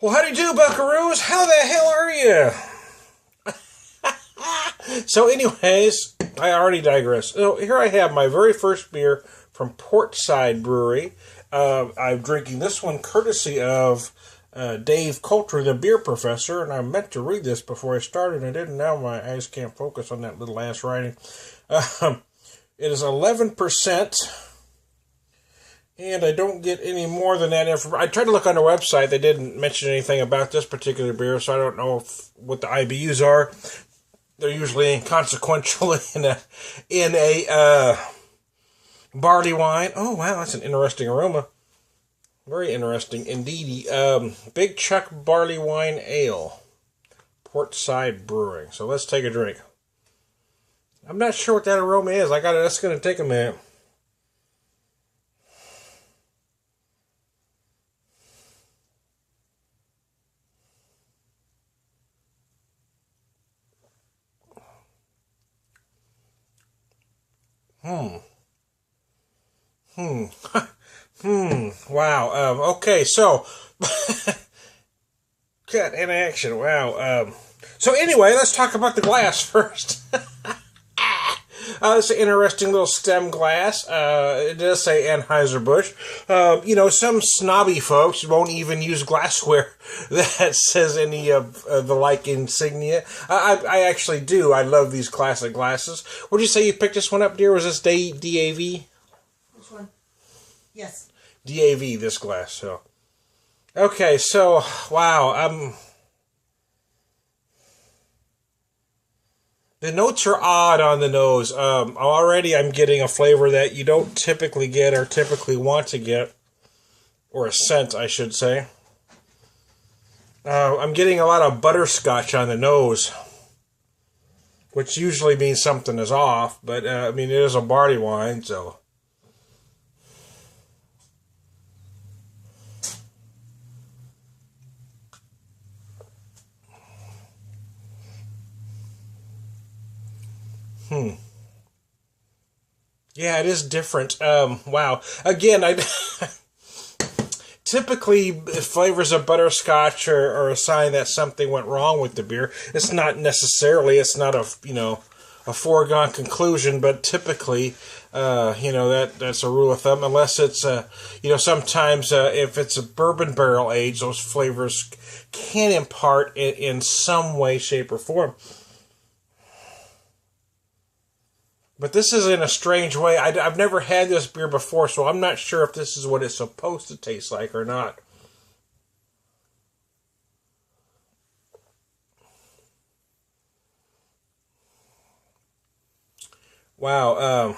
Well, how do you do, buckaroos? How the hell are you? So anyways, I already digress. So here I have my very first beer from Portside Brewing. I'm drinking this one courtesy of Dave Coulter, the beer professor, and I meant to read this before I started, and I didn't. Now my eyes can't focus on that little ass writing. It is 11%, and I don't get any more than that information. I tried to look on their website. They didn't mention anything about this particular beer, so I don't know what the IBUs are. They're usually inconsequential in a barley wine. Oh, wow, that's an interesting aroma. Very interesting indeed. Big Chuck Barleywine Ale. Portside Brewing. So let's take a drink. I'm not sure what that aroma is. That's going to take a minute. Wow. Okay, so cut in action. Wow. So anyway, let's talk about the glass first. It's an interesting little stem glass. It does say Anheuser-Busch. Some snobby folks won't even use glassware that says any of the like insignia. I actually do. I love these classic glasses. What did you say you picked this one up, dear? Was this DAV? Which one? Yes. DAV, this glass. So, okay, so, wow. The notes are odd on the nose. Already I'm getting a flavor that you don't typically get or typically want to get. Or a scent, I should say. I'm getting a lot of butterscotch on the nose. Which usually means something is off. But, it is a barley wine, so... Yeah, it is different. Wow. Again, typically flavors of butterscotch are a sign that something went wrong with the beer. It's not necessarily. It's not a foregone conclusion, but typically, that's a rule of thumb. Unless it's sometimes if it's a bourbon barrel aged, those flavors can impart in some way, shape, or form. But this is in a strange way. I've never had this beer before, so I'm not sure if this is what it's supposed to taste like or not. Wow.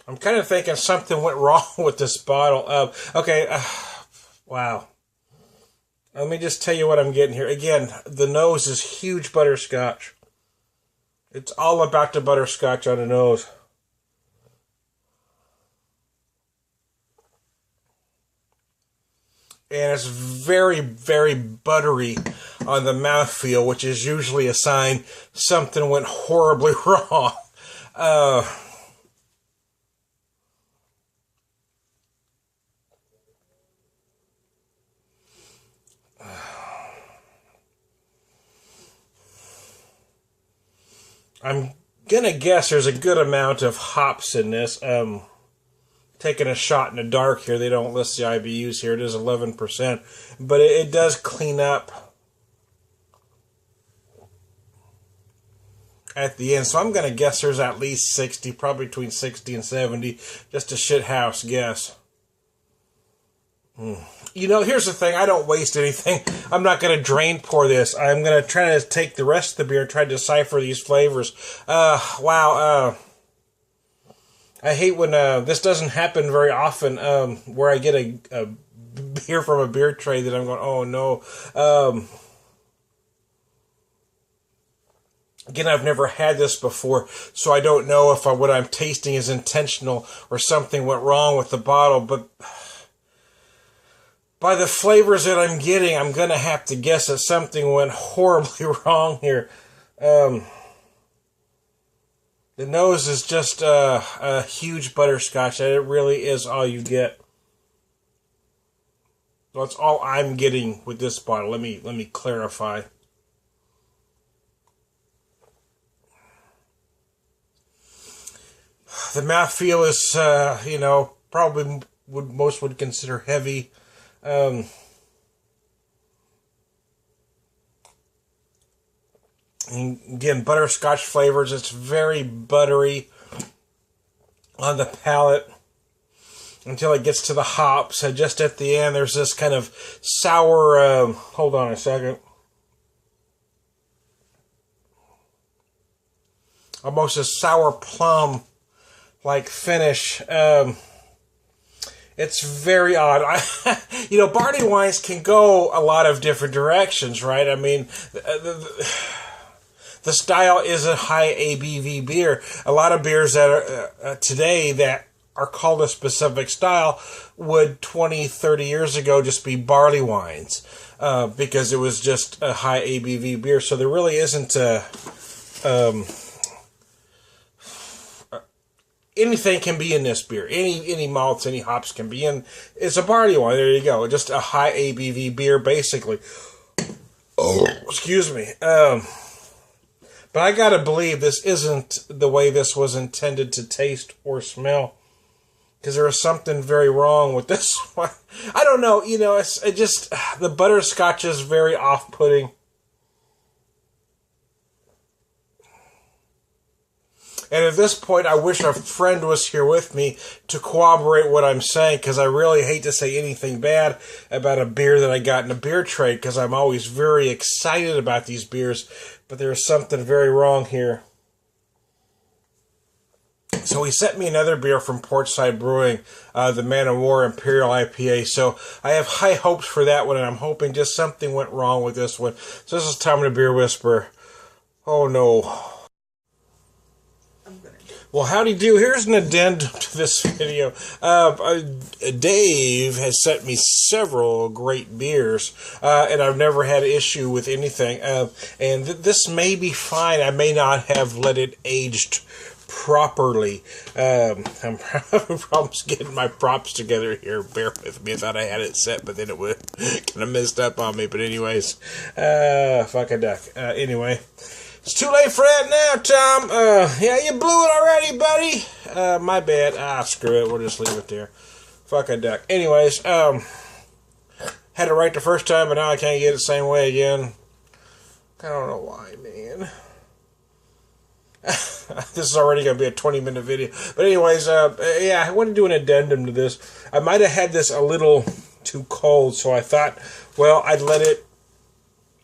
I'm kind of thinking something went wrong with this bottle. Wow. Let me just tell you what I'm getting here. Again, the nose is huge butterscotch. It's all about the butterscotch on the nose. And it's very, very buttery on the mouthfeel, which is usually a sign something went horribly wrong. I'm gonna guess there's a good amount of hops in this. Taking a shot in the dark here. They don't list the IBUs here. It is 11%. But it does clean up at the end. So I'm gonna guess there's at least 60, probably between 60 and 70. Just a shithouse guess. Here's the thing. I don't waste anything. I'm not going to drain pour this. I'm going to try to take the rest of the beer and try to decipher these flavors. Wow. I hate when this doesn't happen very often, where I get a beer from a beer tray that I'm going, oh no. Again, I've never had this before, so I don't know if what I'm tasting is intentional or something went wrong with the bottle, but... by the flavors that I'm getting, I'm going to have to guess that something went horribly wrong here. The nose is just a huge butterscotch. It really is all you get. That's all I'm getting with this bottle. Let me clarify. The mouthfeel is, probably most would consider heavy. Again, butterscotch flavors. It's very buttery on the palate until it gets to the hops. And just at the end, there's this kind of sour. Hold on a second. Almost a sour plum like finish. It's very odd. Barley wines can go a lot of different directions, right? I mean, the style is a high ABV beer. A lot of beers that are today that are called a specific style would 20, 30 years ago just be barley wines because it was just a high ABV beer. So there really isn't anything can be in this beer. Any malts, any hops can be in. It's a barley wine. There you go. Just a high ABV beer, basically. Oh, excuse me. But I gotta believe this isn't the way this was intended to taste or smell, because there is something very wrong with this one. I don't know. It just the butterscotch is very off-putting. And at this point, I wish a friend was here with me to corroborate what I'm saying, because I really hate to say anything bad about a beer that I got in a beer trade, because I'm always very excited about these beers, but there's something very wrong here. So he sent me another beer from Portside Brewing, the Man of War Imperial IPA. So I have high hopes for that one, and I'm hoping just something went wrong with this one. So this is Tom the Beer Whisperer. Oh no. Well, howdy do. Here's an addendum to this video. Dave has sent me several great beers, and I've never had an issue with anything. And this may be fine. I may not have let it aged properly. I'm having problems getting my props together here. Bear with me. I thought I had it set, but then it would kind of messed up on me. But anyways, fuck a duck. Anyway. It's too late for that now, Tom. Yeah, you blew it already, buddy. My bad. Screw it. We'll just leave it there. Fuck a duck. Anyways, had it right the first time, but now I can't get it the same way again. I don't know why, man. This is already going to be a 20-minute video. But anyways, yeah, I want to do an addendum to this. I might have had this a little too cold, so I thought, well, I'd let it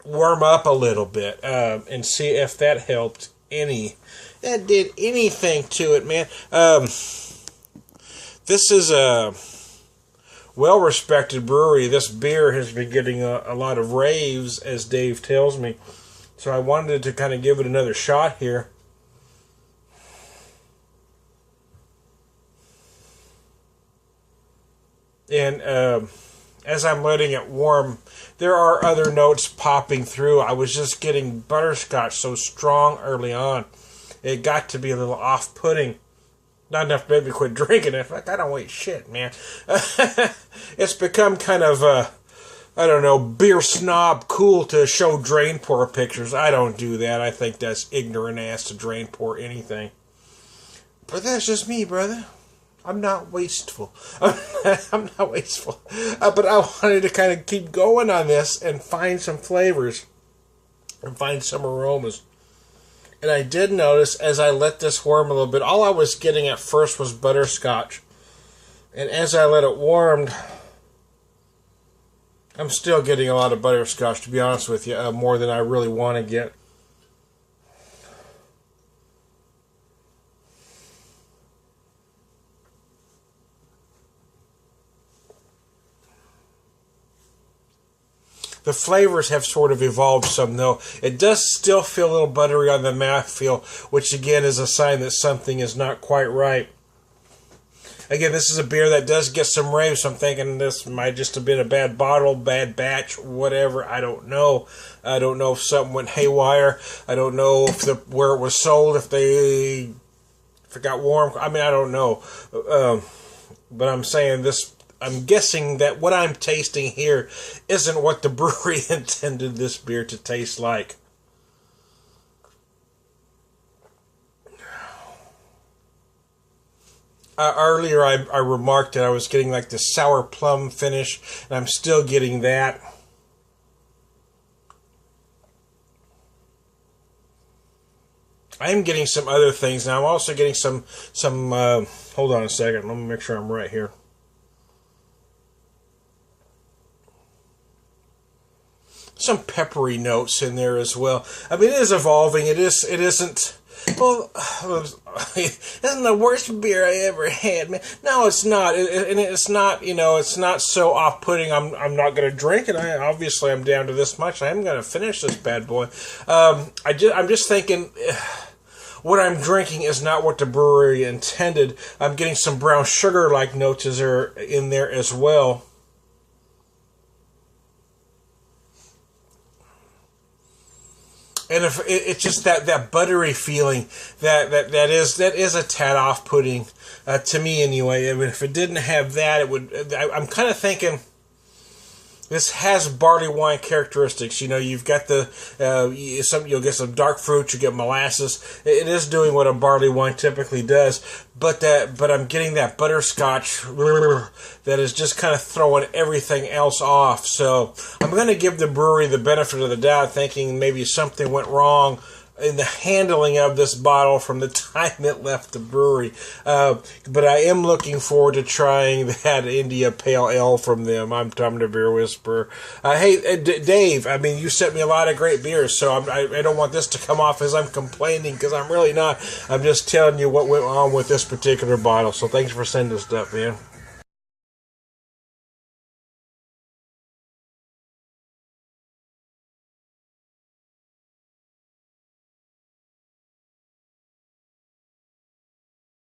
warm up a little bit and see if that helped that did anything to it, man. This is a well-respected brewery. This beer has been getting a lot of raves, as Dave tells me, so I wanted to kind of give it another shot here. And as I'm letting it warm, there are other notes popping through. I was just getting butterscotch so strong early on. It got to be a little off-putting. Not enough to make me quit drinking it. Like, I don't wait shit, man. It's become kind of, I don't know, beer snob cool to show drain pour pictures. I don't do that. I think that's ignorant ass to drain pour anything. But that's just me, brother. I'm not wasteful. I'm not wasteful. But I wanted to kind of keep going on this and find some flavors and find some aromas. And I did notice as I let this warm a little bit, all I was getting at first was butterscotch. And as I let it warm, I'm still getting a lot of butterscotch, to be honest with you, more than I really want to get. The flavors have sort of evolved some, though. It does still feel a little buttery on the mouthfeel, which again is a sign that something is not quite right. Again, this is a beer that does get some raves, so I'm thinking this might just have been a bad bottle, bad batch, whatever. I don't know. I don't know if something went haywire. I don't know if where it was sold, if it got warm. I mean, I don't know. But I'm saying this. I'm guessing that what I'm tasting here isn't what the brewery intended this beer to taste like. Earlier I remarked that I was getting like the sour plum finish, and I'm still getting that. I am getting some other things now. I'm also getting some hold on a second. Let me make sure I'm right here. Some peppery notes in there as well. I mean, it is evolving. It isn't. Well, isn't the worst beer I ever had, man? No, it's not. And it's not. It's not so off-putting. I'm not going to drink it. Obviously I'm down to this much. I am going to finish this bad boy. I'm just thinking. What I'm drinking is not what the brewery intended. I'm getting some brown sugar-like notes in there as well. And if it's just that buttery feeling that is a tad off-putting to me anyway. I mean, if it didn't have that, it would. I'm kind of thinking. This has barley wine characteristics. You've got you'll get some dark fruit, you get molasses. It is doing what a barley wine typically does, but I'm getting that butterscotch that is just kind of throwing everything else off. So I'm going to give the brewery the benefit of the doubt, thinking maybe something went wrong in the handling of this bottle from the time it left the brewery. But I am looking forward to trying that India Pale Ale from them. I'm Tom the Beer Whisperer. Hey, Dave, I mean, you sent me a lot of great beers, so I don't want this to come off as I'm complaining, because I'm really not. I'm just telling you what went on with this particular bottle. So thanks for sending this stuff, man.